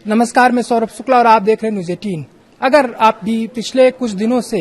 नमस्कार, मैं सौरभ शुक्ला और आप देख रहे हैं न्यूज 18। अगर आप भी पिछले कुछ दिनों से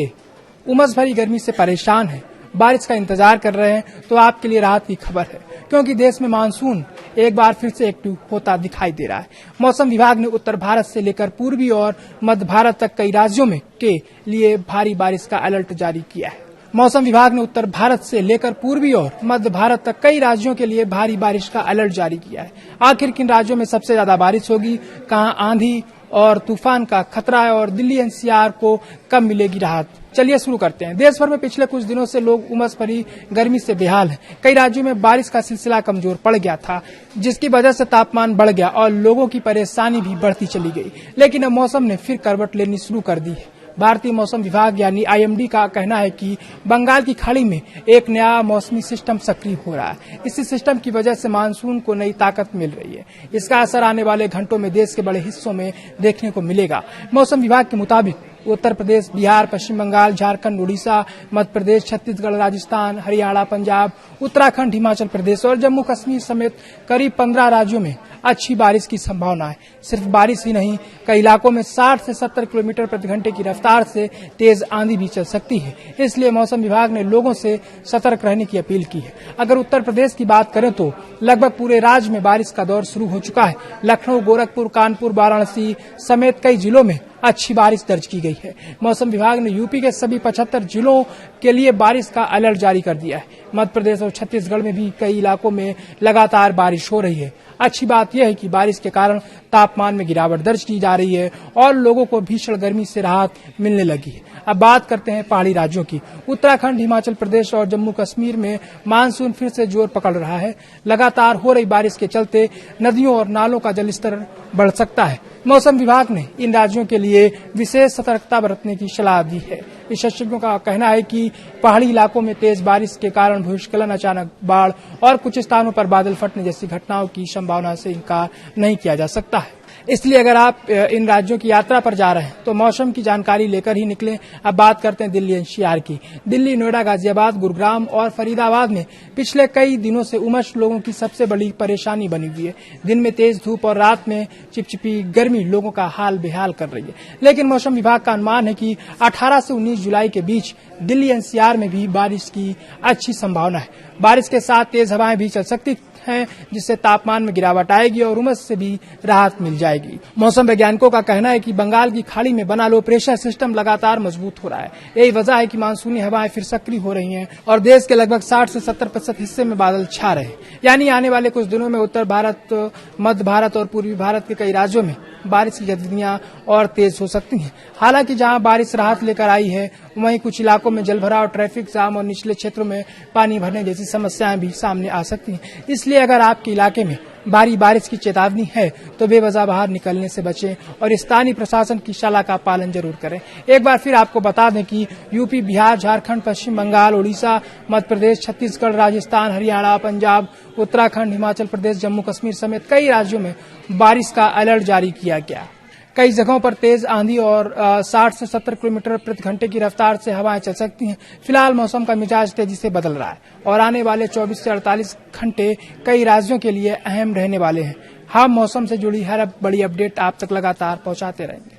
उमस भरी गर्मी से परेशान हैं, बारिश का इंतजार कर रहे हैं, तो आपके लिए राहत की खबर है, क्योंकि देश में मानसून एक बार फिर से एक्टिव होता दिखाई दे रहा है। मौसम विभाग ने उत्तर भारत से लेकर पूर्वी और मध्य भारत तक कई राज्यों में के लिए भारी बारिश का अलर्ट जारी किया है। मौसम विभाग ने उत्तर भारत से लेकर पूर्वी और मध्य भारत तक कई राज्यों के लिए भारी बारिश का अलर्ट जारी किया है। आखिर किन राज्यों में सबसे ज्यादा बारिश होगी, कहां आंधी और तूफान का खतरा है और दिल्ली एनसीआर को कब मिलेगी राहत, चलिए शुरू करते हैं। देश भर में पिछले कुछ दिनों से लोग उमस भरी गर्मी से बेहाल हैं। कई राज्यों में बारिश का सिलसिला कमजोर पड़ गया था, जिसकी वजह से तापमान बढ़ गया और लोगों की परेशानी भी बढ़ती चली गई। लेकिन अब मौसम ने फिर करवट लेनी शुरू कर दी है। भारतीय मौसम विभाग यानी आईएमडी का कहना है कि बंगाल की खाड़ी में एक नया मौसमी सिस्टम सक्रिय हो रहा है। इसी सिस्टम की वजह से मानसून को नई ताकत मिल रही है। इसका असर आने वाले घंटों में देश के बड़े हिस्सों में देखने को मिलेगा। मौसम विभाग के मुताबिक उत्तर प्रदेश, बिहार, पश्चिम बंगाल, झारखंड, उड़ीसा, मध्य प्रदेश, छत्तीसगढ़, राजस्थान, हरियाणा, पंजाब, उत्तराखंड, हिमाचल प्रदेश और जम्मू कश्मीर समेत करीब 15 राज्यों में अच्छी बारिश की संभावना है। सिर्फ बारिश ही नहीं, कई इलाकों में 60 से 70 किलोमीटर प्रति घंटे की रफ्तार से तेज आंधी भी चल सकती है। इसलिए मौसम विभाग ने लोगों से सतर्क रहने की अपील की है। अगर उत्तर प्रदेश की बात करें तो लगभग पूरे राज्य में बारिश का दौर शुरू हो चुका है। लखनऊ, गोरखपुर, कानपुर, वाराणसी समेत कई जिलों में अच्छी बारिश दर्ज की गई है। मौसम विभाग ने यूपी के सभी 75 जिलों के लिए बारिश का अलर्ट जारी कर दिया है। मध्य प्रदेश और छत्तीसगढ़ में भी कई इलाकों में लगातार बारिश हो रही है। अच्छी बात यह है कि बारिश के कारण तापमान में गिरावट दर्ज की जा रही है और लोगों को भीषण गर्मी से राहत मिलने लगी है। अब बात करते हैं पहाड़ी राज्यों की। उत्तराखंड, हिमाचल प्रदेश और जम्मू कश्मीर में मानसून फिर से जोर पकड़ रहा है। लगातार हो रही बारिश के चलते नदियों और नालों का जलस्तर बढ़ सकता है। मौसम विभाग ने इन राज्यों के लिए विशेष सतर्कता बरतने की सलाह दी है। विशेषज्ञों का कहना है कि पहाड़ी इलाकों में तेज बारिश के कारण भूस्खलन, अचानक बाढ़ और कुछ स्थानों पर बादल फटने जैसी घटनाओं की संभावना से इनकार नहीं किया जा सकता है। इसलिए अगर आप इन राज्यों की यात्रा पर जा रहे हैं तो मौसम की जानकारी लेकर ही निकलें। अब बात करते हैं दिल्ली एनसीआर की। दिल्ली, नोएडा, गाजियाबाद, गुरुग्राम और फरीदाबाद में पिछले कई दिनों से उमस लोगों की सबसे बड़ी परेशानी बनी हुई है। दिन में तेज धूप और रात में चिपचिपी गर्मी लोगों का हाल बेहाल कर रही है। लेकिन मौसम विभाग का अनुमान है कि 18 से 19 जुलाई के बीच दिल्ली एनसीआर में भी बारिश की अच्छी संभावना है। बारिश के साथ तेज हवाएं भी चल सकती हैं, जिससे तापमान में गिरावट आएगी और उमस से भी राहत मिल जाएगी। मौसम वैज्ञानिकों का कहना है कि बंगाल की खाड़ी में बना लो प्रेशर सिस्टम लगातार मजबूत हो रहा है। यही वजह है कि मानसूनी हवाएं फिर सक्रिय हो रही हैं और देश के लगभग 60 से 70% हिस्से में बादल छा रहे हैं। यानी आने वाले कुछ दिनों में उत्तर भारत, मध्य भारत और पूर्वी भारत के कई राज्यों में बारिश की गतिविधियां और तेज हो सकती हैं। हालांकि जहां बारिश राहत लेकर आई है, वहीं कुछ इलाकों में जलभराव, ट्रैफिक जाम और निचले क्षेत्रों में पानी भरने जैसी समस्याएं भी सामने आ सकती हैं। इसलिए अगर आपके इलाके में भारी बारिश की चेतावनी है तो बेवजह बाहर निकलने से बचें और स्थानीय प्रशासन की सलाह का पालन जरूर करें। एक बार फिर आपको बता दें कि यूपी, बिहार, झारखंड, पश्चिम बंगाल, उड़ीसा, मध्य प्रदेश, छत्तीसगढ़, राजस्थान, हरियाणा, पंजाब, उत्तराखंड, हिमाचल प्रदेश, जम्मू कश्मीर समेत कई राज्यों में बारिश का अलर्ट जारी किया गया। कई जगहों पर तेज आंधी और 60 से 70 किलोमीटर प्रति घंटे की रफ्तार से हवाएं चल सकती हैं। फिलहाल मौसम का मिजाज तेजी से बदल रहा है और आने वाले 24 से 48 घंटे कई राज्यों के लिए अहम रहने वाले हैं। हम मौसम से जुड़ी हर बड़ी अपडेट आप तक लगातार पहुंचाते रहेंगे।